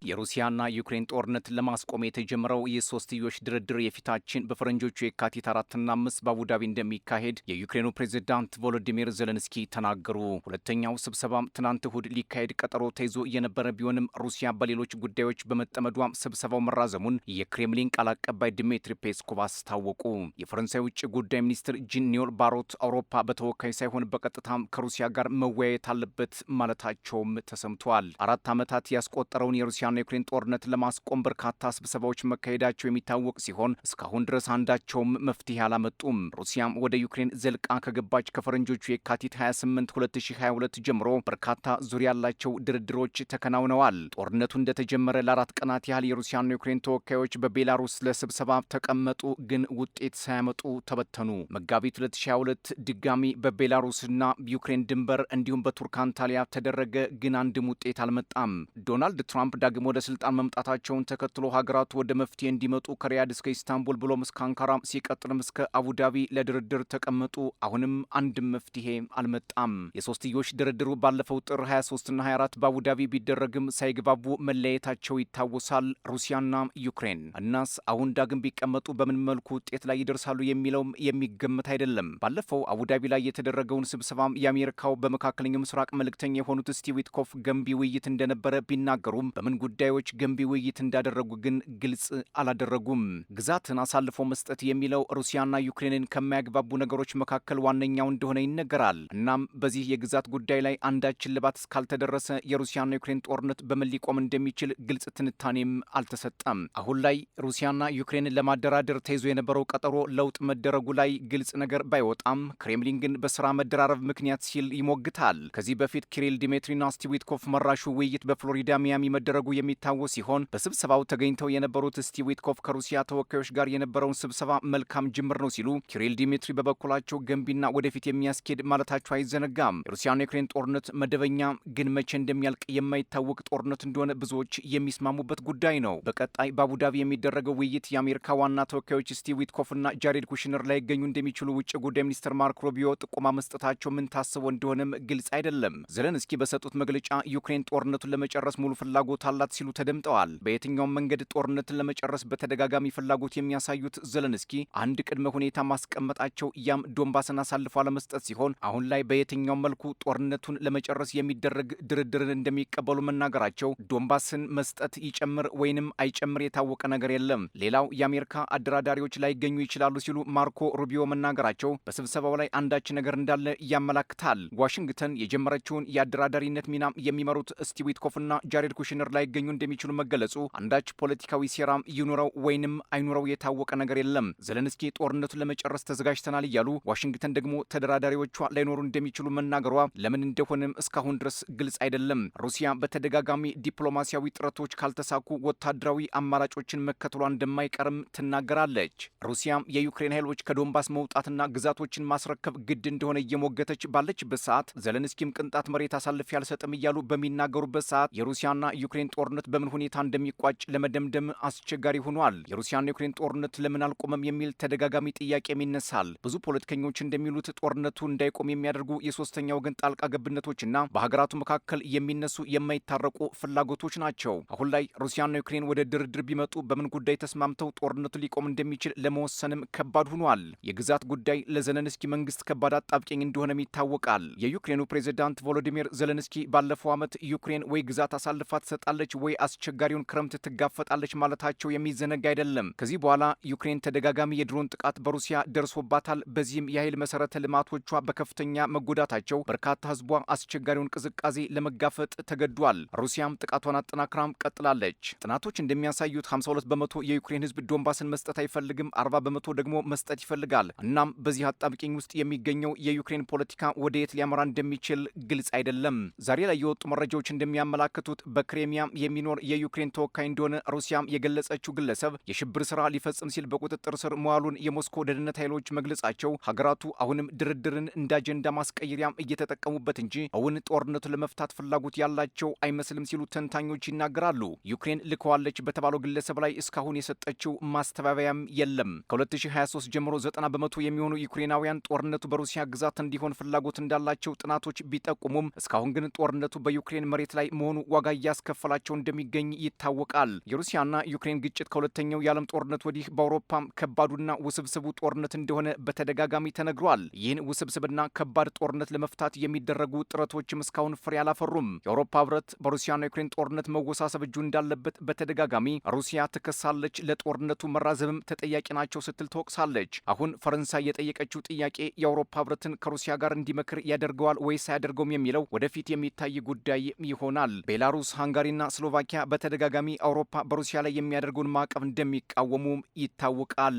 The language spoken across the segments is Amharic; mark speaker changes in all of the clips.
Speaker 1: የሩሲያና ዩክሬን ጦርነት ለማስቆም የተጀመረው የሶስትዮሽ ድርድር የፊታችን በፈረንጆቹ የካቲት 4ና 5 በአቡዳቢ እንደሚካሄድ የዩክሬኑ ፕሬዝዳንት ቮሎዲሚር ዜሌንስኪ ተናገሩ። ሁለተኛው ስብሰባም ትናንት እሁድ ሊካሄድ ቀጠሮ ተይዞ የነበረ ቢሆንም ሩሲያ በሌሎች ጉዳዮች በመጠመዷም ስብሰባው መራዘሙን የክሬምሊን ቃል አቀባይ ድሜትሪ ፔስኮቭ አስታወቁ። የፈረንሳይ ውጭ ጉዳይ ሚኒስትር ጂን ኖኤል ባሮት አውሮፓ በተወካይ ሳይሆን በቀጥታም ከሩሲያ ጋር መወያየት አለበት ማለታቸውም ተሰምቷል። 4 ዓመታት ያስቆጠረውን የሩሲያና የዩክሬን ጦርነት ለማስቆም በርካታ ስብሰባዎች መካሄዳቸው የሚታወቅ ሲሆን እስካሁን ድረስ አንዳቸውም መፍትሄ አላመጡም። ሩሲያም ወደ ዩክሬን ዘልቃ ከገባች ከፈረንጆቹ የካቲት 28 2022 ጀምሮ በርካታ ዙሪያ ያላቸው ድርድሮች ተከናውነዋል። ጦርነቱ እንደተጀመረ ለ4 ቀናት ያህል የሩሲያና የዩክሬን ተወካዮች በቤላሩስ ለስብሰባ ተቀመጡ፣ ግን ውጤት ሳያመጡ ተበተኑ። መጋቢት 2022 ድጋሚ በቤላሩስና ዩክሬን ድንበር እንዲሁም በቱርክ አንታሊያ ተደረገ፣ ግን አንድም ውጤት አልመጣም። ዶናልድ ትራምፕ ዳግም ወደ ስልጣን መምጣታቸውን ተከትሎ ሀገራቱ ወደ መፍትሄ እንዲመጡ ከሪያድ እስከ ኢስታንቡል ብሎም እስከ አንካራ ሲቀጥልም እስከ አቡዳቢ ለድርድር ተቀመጡ። አሁንም አንድም መፍትሄ አልመጣም። የሶስትዮሽ ድርድሩ ባለፈው ጥር 23ና 24 በአቡዳቢ ቢደረግም ሳይግባቡ መለያየታቸው ይታወሳል። ሩሲያና ዩክሬን እናስ አሁን ዳግም ቢቀመጡ በምን መልኩ ውጤት ላይ ይደርሳሉ የሚለውም የሚገመት አይደለም። ባለፈው አቡዳቢ ላይ የተደረገውን ስብሰባም የአሜሪካው በመካከለኛው ምስራቅ መልእክተኛ የሆኑት ስቲቭ ዊትኮፍ ገንቢ ውይይት እንደነበረ ቢናገሩም በምን ጉዳዮች ገንቢ ውይይት እንዳደረጉ ግን ግልጽ አላደረጉም። ግዛትን አሳልፎ መስጠት የሚለው ሩሲያና ዩክሬንን ከማያግባቡ ነገሮች መካከል ዋነኛው እንደሆነ ይነገራል። እናም በዚህ የግዛት ጉዳይ ላይ አንዳች እልባት እስካልተደረሰ የሩሲያና ዩክሬን ጦርነት በምን ሊቆም እንደሚችል ግልጽ ትንታኔም አልተሰጠም። አሁን ላይ ሩሲያና ዩክሬንን ለማደራደር ተይዞ የነበረው ቀጠሮ ለውጥ መደረጉ ላይ ግልጽ ነገር ባይወጣም ክሬምሊን ግን በስራ መደራረብ ምክንያት ሲል ይሞግታል። ከዚህ በፊት ኪሪል ዲሜትሪና ስቲቭ ዊትኮፍ መራሹ ውይይት በፍሎሪዳ ሚያሚ መደረጉ የሚታወስ ሲሆን በስብሰባው ተገኝተው የነበሩት ስቲቭ ዊትኮፍ ከሩሲያ ተወካዮች ጋር የነበረውን ስብሰባ መልካም ጅምር ነው ሲሉ፣ ኪሪል ዲሜትሪ በበኩላቸው ገንቢና ወደፊት የሚያስኬድ ማለታቸው አይዘነጋም። የሩሲያና የዩክሬን ጦርነት መደበኛ ግን መቼ እንደሚያልቅ የማይታወቅ ጦርነት እንደሆነ ብዙዎች የሚስማሙበት ጉዳይ ነው። በቀጣይ በአቡዳቢ የሚደረገው ውይይት የአሜሪካ ዋና ተወካዮች ስቲቭ ዊትኮፍና ጃሬድ ኩሽነር ላይ ይገኙ እንደሚችሉ ውጭ ጉዳይ ሚኒስትር ማርክ ሩቢዮ ጥቆማ መስጠታቸው ምን ታስበው እንደሆነም ግልጽ አይደለም። ዜሌንስኪ በሰጡት መግለጫ ዩክሬን ጦርነቱን ለመጨረስ ሙሉ ፍላጎት አላት ሲሉ ተደምጠዋል። በየትኛውም መንገድ ጦርነትን ለመጨረስ በተደጋጋሚ ፍላጎት የሚያሳዩት ዜሌንስኪ አንድ ቅድመ ሁኔታ ማስቀመጣቸው ያም ዶንባስን አሳልፎ አለመስጠት ሲሆን አሁን ላይ በየትኛውም መልኩ ጦርነቱን ለመጨረስ የሚደረግ ድርድርን እንደሚቀበሉ መናገራቸው ዶንባስን መስጠት ይጨምር ወይንም አይጨምር የታወቀ ነገር የለም። ሌላው የአሜሪካ አደራዳሪዎች ላይገኙ ይችላሉ ሲሉ ማርኮ ሩቢዮ መናገራቸው በስብሰባው ላይ አንዳች ነገር እንዳለ ያመላክታል። ዋሽንግተን የጀመረችውን የአደራዳሪነት ሚና የሚመሩት ስቲቭ ዊትኮፍና ጃሬድ ኩሽነር ላይገኙ እንደሚችሉ መገለጹ አንዳች ፖለቲካዊ ሴራም ይኑረው ወይንም አይኑረው የታወቀ ነገር የለም። ዜሌንስኪ ጦርነቱን ለመጨረስ ተዘጋጅተናል እያሉ፣ ዋሽንግተን ደግሞ ተደራዳሪዎቿ ላይኖሩ እንደሚችሉ መናገሯ ለምን እንደሆነም እስካሁን ድረስ ግልጽ አይደለም። ሩሲያ በተደጋጋሚ ዲፕሎማሲያዊ ጥረቶች ካልተሳኩ ወታደራዊ አማራጮችን መከተሏ እንደማይቀርም ትናገራለች። ሩሲያም የዩክሬን ኃይሎች ከዶንባስ መውጣትና ግዛቶችን ማስረከብ ግድ እንደሆነ እየሞገተች ባለችበት ሰዓት ዜሌንስኪም ቅንጣት መሬት አሳልፌ አልሰጥም እያሉ በሚናገሩበት ሰዓት የሩሲያና ዩክሬን ጦርነት በምን ሁኔታ እንደሚቋጭ ለመደምደም አስቸጋሪ ሆኗል። የሩሲያና ዩክሬን ጦርነት ለምን አልቆመም የሚል ተደጋጋሚ ጥያቄም ይነሳል። ብዙ ፖለቲከኞች እንደሚሉት ጦርነቱ እንዳይቆም የሚያደርጉ የሶስተኛ ወገን ጣልቃ ገብነቶችና በሀገራቱ መካከል የሚነሱ የማይታረቁ ፍላጎቶች ናቸው። አሁን ላይ ሩሲያና ዩክሬን ወደ ድርድር ቢመጡ በምን ጉዳይ ተስማምተው ጦርነቱ ሊቆም እንደሚችል ለመወሰንም ከባድ ሆኗል። የግዛት ጉዳይ ለዜሌንስኪ መንግስት ከባድ አጣብቂኝ እንደሆነም ይታወቃል። የዩክሬኑ ፕሬዝዳንት ቮሎዲሚር ዜሌንስኪ ባለፈው ዓመት ዩክሬን ወይ ግዛት አሳልፋ ትሰጣለች ወይ አስቸጋሪውን ክረምት ትጋፈጣለች ማለታቸው የሚዘነጋ አይደለም። ከዚህ በኋላ ዩክሬን ተደጋጋሚ የድሮን ጥቃት በሩሲያ ደርሶባታል። በዚህም የኃይል መሰረተ ልማቶቿ በከፍተኛ መጎዳታቸው በርካታ ህዝቧ አስቸጋሪውን ቅዝቃዜ ለመጋፈጥ ተገዷል። ሩሲያም ጥቃቷን አጠናክራም ቀጥላለች። ጥናቶች እንደሚያሳዩት 52 በመቶ የዩክሬን ህዝብ ዶንባስን መስጠት አይፈልግም፣ 40 በመቶ ደግሞ መስጠት ይፈልጋል። እናም በዚህ አጣብቂኝ ውስጥ የሚገኘው የዩክሬን ፖለቲካ ወደ የት ሊያመራ እንደሚችል ግልጽ አይደለም። ዛሬ ላይ የወጡ መረጃዎች እንደሚያመላክቱት በክሬሚያ የሚኖር የዩክሬን ተወካይ እንደሆነ ሩሲያም የገለጸችው ግለሰብ የሽብር ስራ ሊፈጽም ሲል በቁጥጥር ስር መዋሉን የሞስኮ ደህንነት ኃይሎች መግለጻቸው ሀገራቱ አሁንም ድርድርን እንደ አጀንዳ ማስቀየሪያም እየተጠቀሙበት እንጂ እውን ጦርነቱን ለመፍታት ፍላጎት ያላቸው አይመስልም ሲሉ ተንታኞች ይናገራሉ። ዩክሬን ልከዋለች በተባለው ግለሰብ ላይ እስካሁን የሰጠችው ማስተባበያም የለም። ከ2023 ጀምሮ 90 በመቶ የሚሆኑ ዩክሬናውያን ጦርነቱ በሩሲያ ግዛት እንዲሆን ፍላጎት እንዳላቸው ጥናቶች ቢጠቁሙም እስካሁን ግን ጦርነቱ በዩክሬን መሬት ላይ መሆኑ ዋጋ እያስከፈላቸው እንደሚገኝ ይታወቃል። የሩሲያና ዩክሬን ግጭት ከሁለተኛው የዓለም ጦርነት ወዲህ በአውሮፓም ከባዱና ውስብስቡ ጦርነት እንደሆነ በተደጋጋሚ ተነግሯል። ይህን ውስብስብና ከባድ ጦርነት ለመፍታት የሚደረጉ ጥረቶችም እስካሁን ፍሬ አላፈሩም። የአውሮፓ ህብረት በሩሲያና ዩክሬን ጦርነት መወሳሰብ እጁ እንዳለበት በተደጋጋሚ ሩሲያ ትከሳለች፣ ለጦርነቱ መራዘብም ተጠያቂ ናቸው ስትል ትወቅሳለች። አሁን ፈረንሳይ የጠየቀችው ጥያቄ የአውሮፓ ህብረትን ከሩሲያ ጋር እንዲመክር ያደርገዋል ወይስ አያደርገውም የሚለው ወደፊት የሚታይ ጉዳይ ይሆናል። ቤላሩስ፣ ሃንጋሪና ስሎቫኪያ በተደጋጋሚ አውሮፓ በሩሲያ ላይ የሚያደርገውን ማዕቀብ እንደሚቃወሙ ይታወቃል።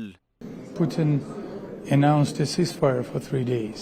Speaker 2: Putin announced a ceasefire for 3 days.